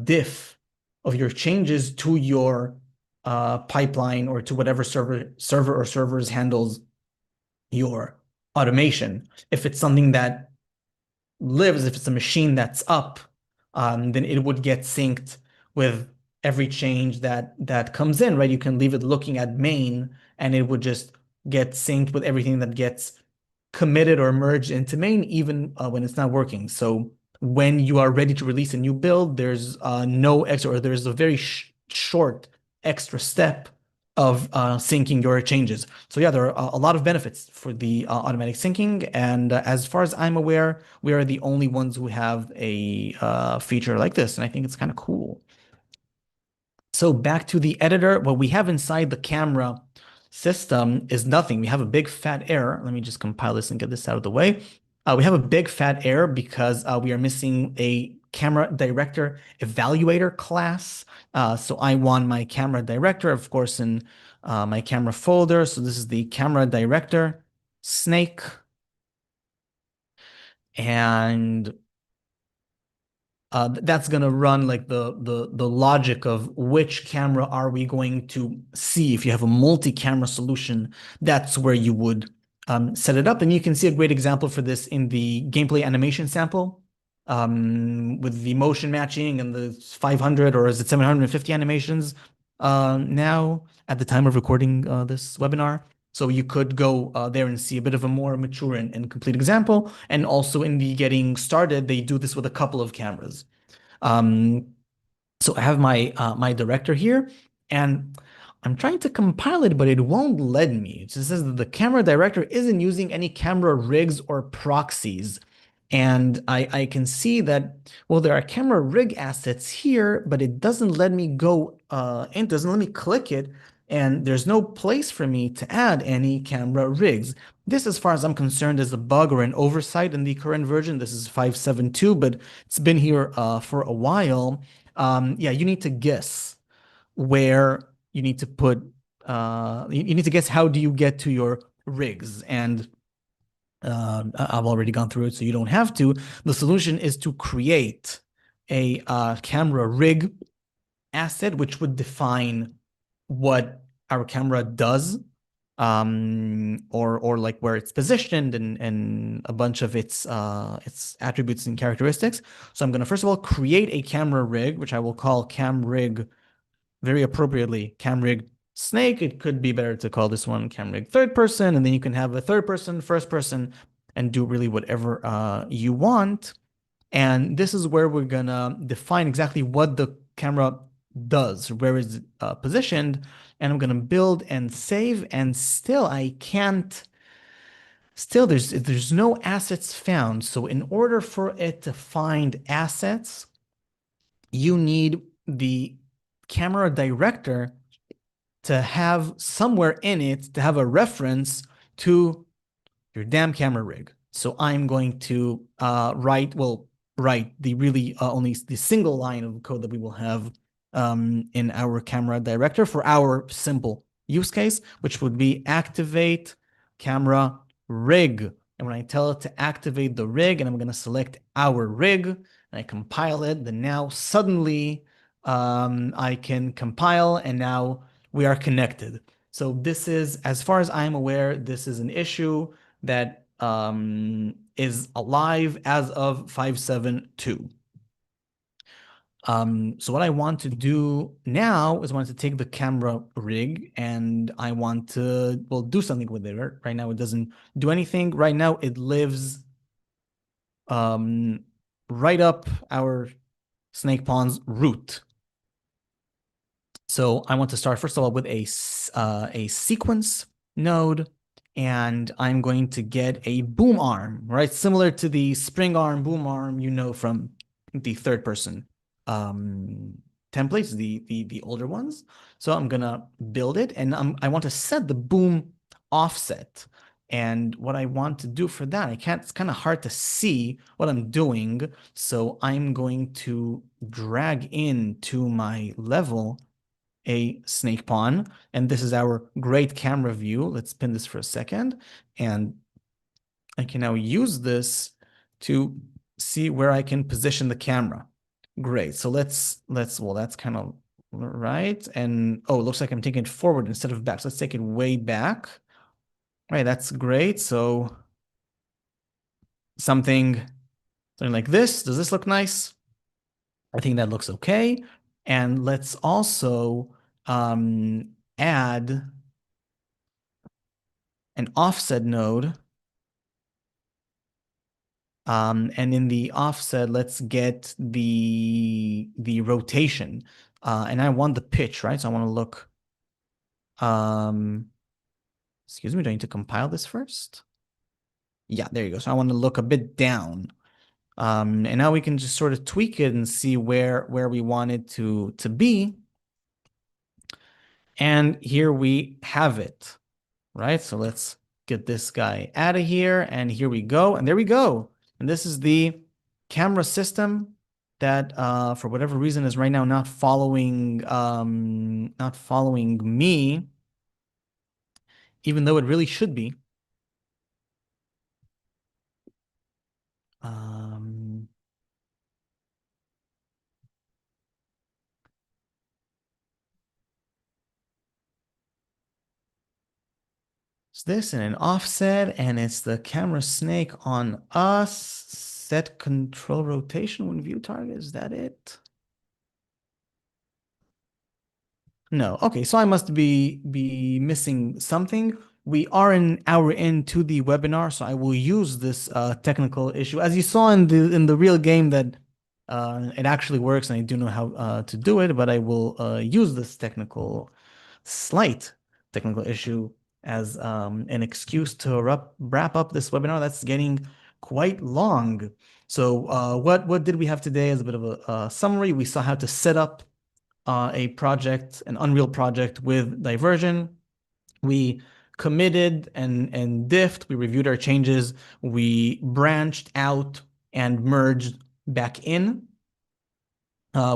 Speaker 1: diff of your changes to your pipeline or to whatever server or servers handles your automation. If it's something that lives, if it's a machine that's up, then it would get synced with every change that comes in, right? You can leave it looking at main, and it would just get synced with everything that gets committed or merged into main, even when it's not working. So when you are ready to release a new build, there's no extra, or there's a very short extra step of syncing your changes. So yeah, there are a lot of benefits for the automatic syncing. And as far as I'm aware, we are the only ones who have a feature like this. And I think it's kind of cool. So back to the editor, what we have inside the camera system is nothing. We have a big fat error. Let me just compile this and get this out of the way. We have a big fat error because we are missing a camera director evaluator class. So I want my camera director, of course, in my camera folder. So this is the camera director snake. And that's going to run like the logic of which camera are we going to see. If you have a multi-camera solution, that's where you would set it up. And you can see a great example for this in the gameplay animation sample with the motion matching and the 500, or is it 750 animations now at the time of recording this webinar. So you could go there and see a bit of a more mature and complete example. And also in the getting started, they do this with a couple of cameras. So I have my my director here, and I'm trying to compile it, but it won't let me. It just says that the camera director isn't using any camera rigs or proxies. And I can see that, well, there are camera rig assets here, but it doesn't let me go it doesn't let me click it, and there's no place for me to add any camera rigs. This, as far as I'm concerned, is a bug or an oversight in the current version. This is 5.7.2, but it's been here for a while. Yeah, you need to guess where you need to put, you need to guess how do you get to your rigs. And I've already gone through it, so you don't have to. The solution is to create a camera rig asset, which would define what our camera does, or like where it's positioned and a bunch of its attributes and characteristics. So I'm going to first of all create a camera rig, which I will call cam rig, very appropriately, cam rig snake. It could be better to call this one camera rig third person, and then you can have a third person, first person, and do really whatever you want. And this is where we're gonna define exactly what the camera does, where is it positioned, and I'm gonna build and save, and still I can't, still there's no assets found. So in order for it to find assets, you need the camera director to have somewhere in it to have a reference to your damn camera rig. So I'm going to write the really only the single line of code that we will have in our camera director for our simple use case, which would be activate camera rig. And when I tell it to activate the rig, and I'm going to select our rig, and I compile it, then now suddenly I can compile, and now we are connected. So this is, as far as I'm aware, this is an issue that is alive as of 5.7.2. So what I want to do now is I want to take the camera rig and I want to, well, do something with it. Right now it doesn't do anything. Right now it lives right up our snake pond's root. So I want to start first of all with a sequence node, and I'm going to get a boom arm, right? Similar to the spring arm, boom arm, you know, from the third person templates, the older ones. So I'm gonna build it, and I want to set the boom offset. And what I want to do for that, it's kind of hard to see what I'm doing. So I'm going to drag into my level a snake pawn, and this is our great camera view. Let's pin this for a second, and I can now use this to see where I can position the camera. Great. So well, that's kind of right. And oh, it looks like I'm taking it forward instead of back. So let's take it way back. Right, that's great. So something like this. Does this look nice? I think that looks okay. And let's also add an offset node. And in the offset, let's get the rotation. And I want the pitch, right? So I want to look, excuse me, do I need to compile this first? Yeah, there you go. So I want to look a bit down. And now we can just sort of tweak it and see where we want it to be. And here we have it, right? So let's get this guy out of here, and here we go, and there we go. And this is the camera system that, for whatever reason, is right now not following me, even though it really should be. It's this and an offset, and it's the camera snake on us. Set control rotation when view target. Is that it? No. Okay, so I must be missing something. We are an hour into the webinar, so I will use this technical issue. As you saw in the real game, that it actually works, and I do know how to do it, but I will use this slight technical issue as an excuse to wrap up this webinar that's getting quite long. So what did we have today as a bit of a summary? We saw how to set up a project, an Unreal project with Diversion. We committed and diffed. We reviewed our changes. We branched out and merged back in,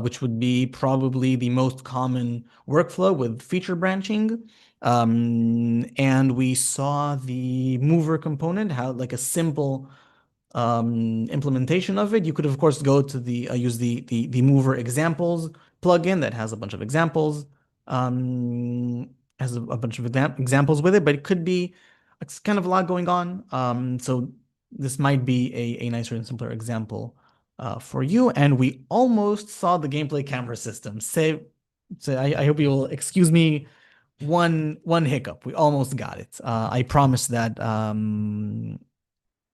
Speaker 1: which would be probably the most common workflow with feature branching. And we saw the mover component, how like a simple implementation of it. You could, of course, go to use the mover examples plugin that has a bunch of examples, has a bunch of examples with it, but it could be, it's kind of a lot going on. So this might be a nicer and simpler example for you. And we almost saw the gameplay camera system. So I hope you will excuse me one hiccup. We almost got it. I promise that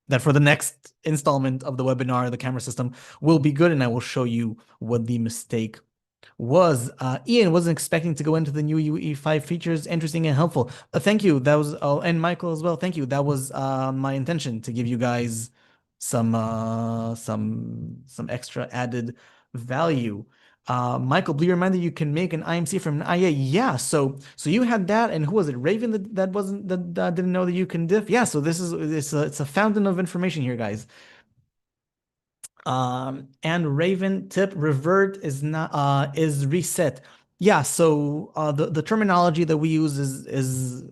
Speaker 1: that for the next installment of the webinar, the camera system will be good, and I will show you what the mistake was. Ian wasn't expecting to go into the new UE5 features. Interesting and helpful. Thank you. That was, and Michael as well. Thank you. That was my intention to give you guys some extra added value. Michael, be reminded you can make an IMC from an IA. Yeah, so you had that, and who was it? Raven that wasn't that didn't know that you can diff. Yeah, so this is it's a fountain of information here, guys. And Raven tip revert is not is reset. Yeah, so the terminology that we use is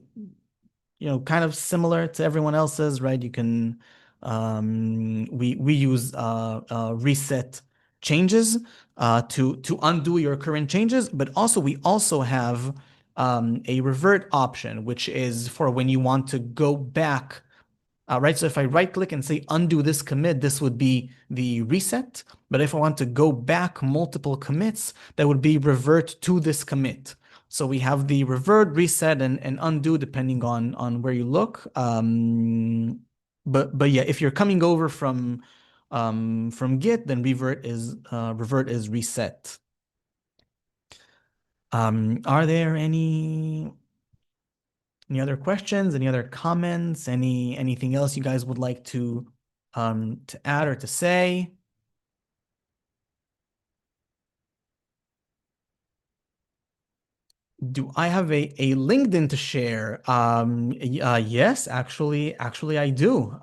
Speaker 1: kind of similar to everyone else's, right? You can we use reset changes to undo your current changes, but also we also have a revert option, which is for when you want to go back, right? So if I right click and say undo this commit, this would be the reset. But if I want to go back multiple commits, that would be revert to this commit. So we have the revert, reset, and undo depending on where you look. But yeah, if you're coming over from Git, then revert is reset. Are there any other questions? Any other comments? Anything else you guys would like to add or to say? Do I have a LinkedIn to share? Yes, actually I do.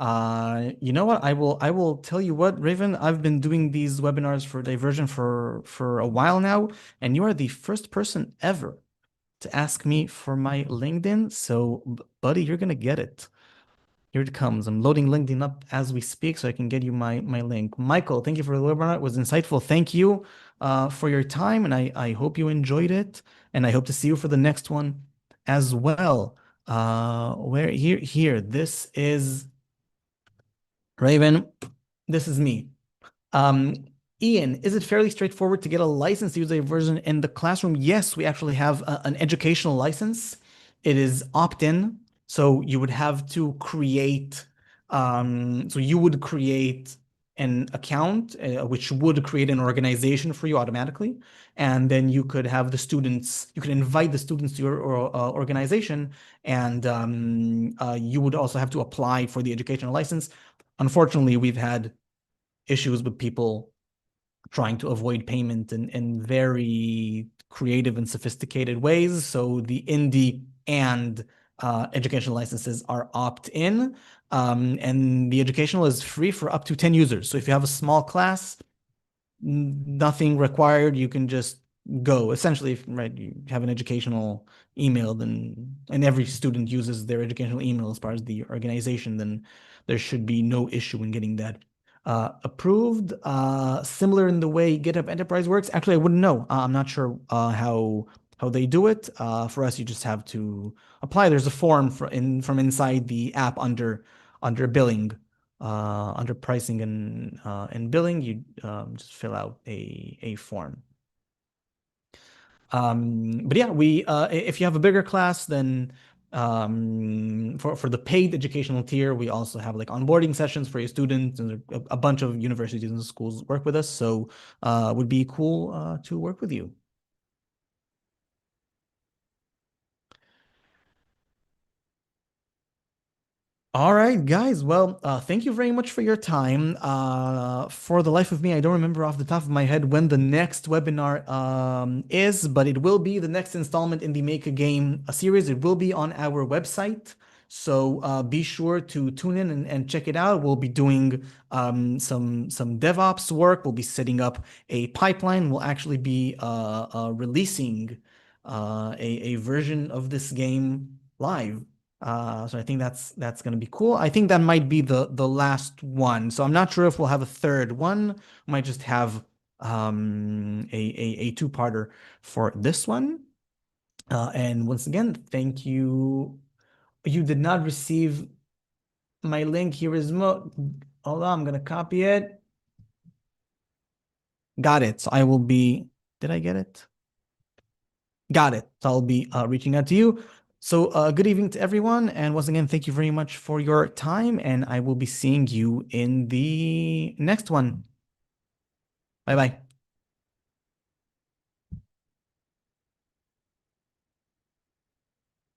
Speaker 1: You know what? I will tell you what, Raven, I've been doing these webinars for Diversion for a while now, and you are the first person ever to ask me for my LinkedIn. So, buddy, you're gonna get it. Here it comes. I'm loading LinkedIn up as we speak so I can get you my link. Michael, thank you for the webinar. It was insightful. Thank you for your time, and I hope you enjoyed it. And I hope to see you for the next one as well. Where here. This is Raven. This is me. Um, Ian, is it fairly straightforward to get a license to use a version in the classroom? Yes, we actually have an educational license. It is opt-in, so you would have to create, so you would create an account, which would create an organization for you automatically. And then you could have the students, you could invite the students to your organization, and you would also have to apply for the educational license. Unfortunately, we've had issues with people trying to avoid payment in very creative and sophisticated ways. So the indie and educational licenses are opt-in, and the educational is free for up to 10 users. So if you have a small class, nothing required. You can just go. Essentially, if, right, you have an educational email, then and every student uses their educational email as part of the organization, then there should be no issue in getting that approved. Similar in the way GitHub Enterprise works. Actually, I wouldn't know. I'm not sure how they do it. For us, you just have to apply. There's a form from inside the app under billing, under pricing and billing. You just fill out a form. But yeah, we if you have a bigger class, then for the paid educational tier, we also have like onboarding sessions for your students, and a bunch of universities and schools work with us. So it would be cool to work with you. All right, guys. Well, thank you very much for your time. For the life of me, I don't remember off the top of my head when the next webinar is, but it will be the next installment in the Make a Game series. It will be on our website. So be sure to tune in and check it out. We'll be doing some DevOps work. We'll be setting up a pipeline. We'll actually be releasing a version of this game live. So I think that's gonna be cool. I think that might be the last one. So I'm not sure if we'll have a third one. We might just have a two-parter for this one. And once again, thank you. You did not receive my link. Here is mo. Hold on, I'm gonna copy it. Got it. So I will be. Did I get it? Got it. So I'll be reaching out to you. So good evening to everyone. And once again, thank you very much for your time. And I will be seeing you in the next one. Bye bye.